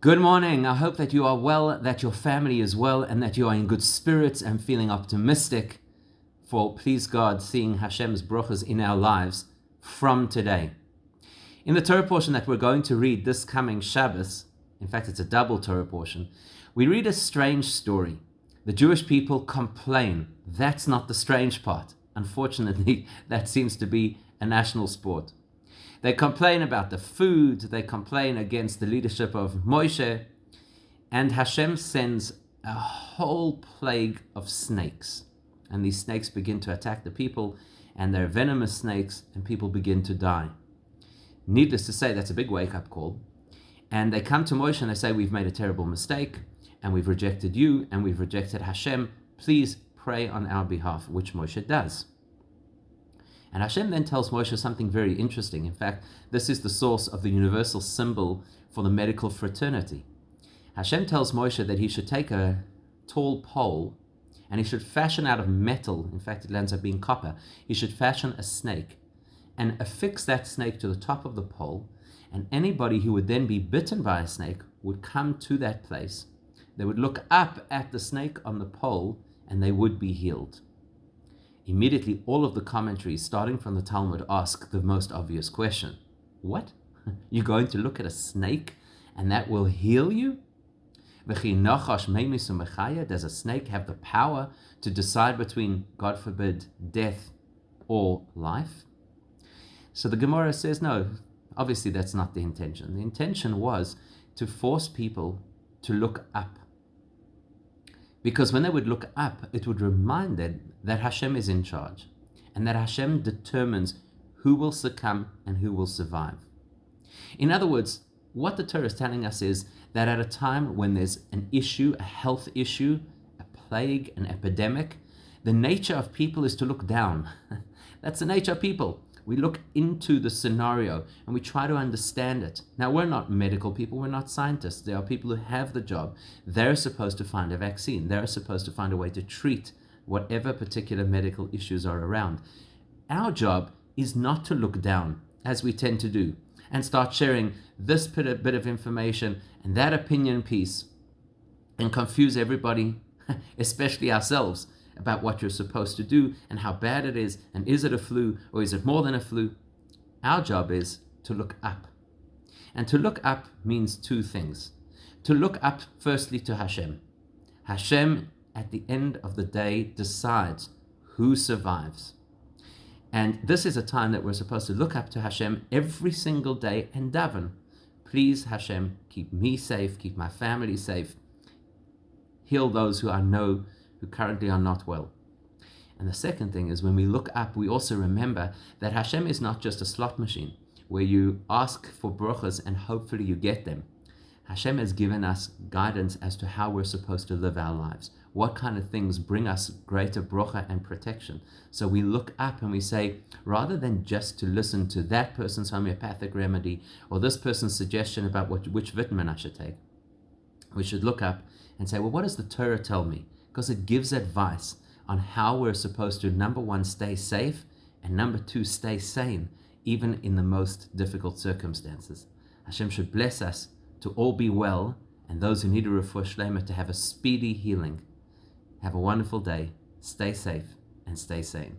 Good morning. I hope that you are well, that your family is well, and that you are in good spirits and feeling optimistic for, please God, seeing Hashem's brachas in our lives from today. In the Torah portion that we're going to read this coming Shabbos, in fact, it's a double Torah portion, we read a strange story. The Jewish people complain. That's not the strange part. Unfortunately, that seems to be a national sport. They complain about the food, they complain against the leadership of Moshe, and Hashem sends a whole plague of snakes. And these snakes begin to attack the people, and they're venomous snakes, and people begin to die. Needless to say, that's a big wake-up call. And they come to Moshe and they say, we've made a terrible mistake, and we've rejected you, and we've rejected Hashem. Please pray on our behalf, which Moshe does. And Hashem then tells Moshe something very interesting. In fact, this is the source of the universal symbol for the medical fraternity. Hashem tells Moshe that he should take a tall pole and he should fashion out of metal, in fact it ends up being copper, he should fashion a snake and affix that snake to the top of the pole, and anybody who would then be bitten by a snake would come to that place. They would look up at the snake on the pole and they would be healed. Immediately, all of the commentaries, starting from the Talmud, ask the most obvious question. What? You're going to look at a snake and that will heal you? Does a snake have the power to decide between, God forbid, death or life? So the Gemara says, no, obviously that's not the intention. The intention was to force people to look up. Because when they would look up, it would remind them that Hashem is in charge and that Hashem determines who will succumb and who will survive. In other words, what the Torah is telling us is that at a time when there's an issue, a health issue, a plague, an epidemic, the nature of people is to look down. That's the nature of people. We look into the scenario and we try to understand it. Now, we're not medical people, we're not scientists. There are people who have the job. They're supposed to find a vaccine. They're supposed to find a way to treat whatever particular medical issues are around. Our job is not to look down, as we tend to do, and start sharing this bit of information and that opinion piece and confuse everybody, especially ourselves, about what you're supposed to do and how bad it is, and is it a flu or is it more than a flu? Our job is to look up. And to look up means two things. To look up firstly to Hashem. Hashem, at the end of the day, decides who survives. And this is a time that we're supposed to look up to Hashem every single day and daven. Please, Hashem, keep me safe, keep my family safe. Heal those who I know who currently are not well. And the second thing is, when we look up, we also remember that Hashem is not just a slot machine where you ask for brachas and hopefully you get them. Hashem has given us guidance as to how we're supposed to live our lives. What kind of things bring us greater bracha and protection? So we look up and we say, rather than just to listen to that person's homeopathic remedy or this person's suggestion about which vitamin I should take, we should look up and say, well, what does the Torah tell me? Because it gives advice on how we're supposed to, number one, stay safe, and number two, stay sane, even in the most difficult circumstances. Hashem should bless us to all be well, and those who need a refuah shlema to have a speedy healing. Have a wonderful day, stay safe, and stay sane.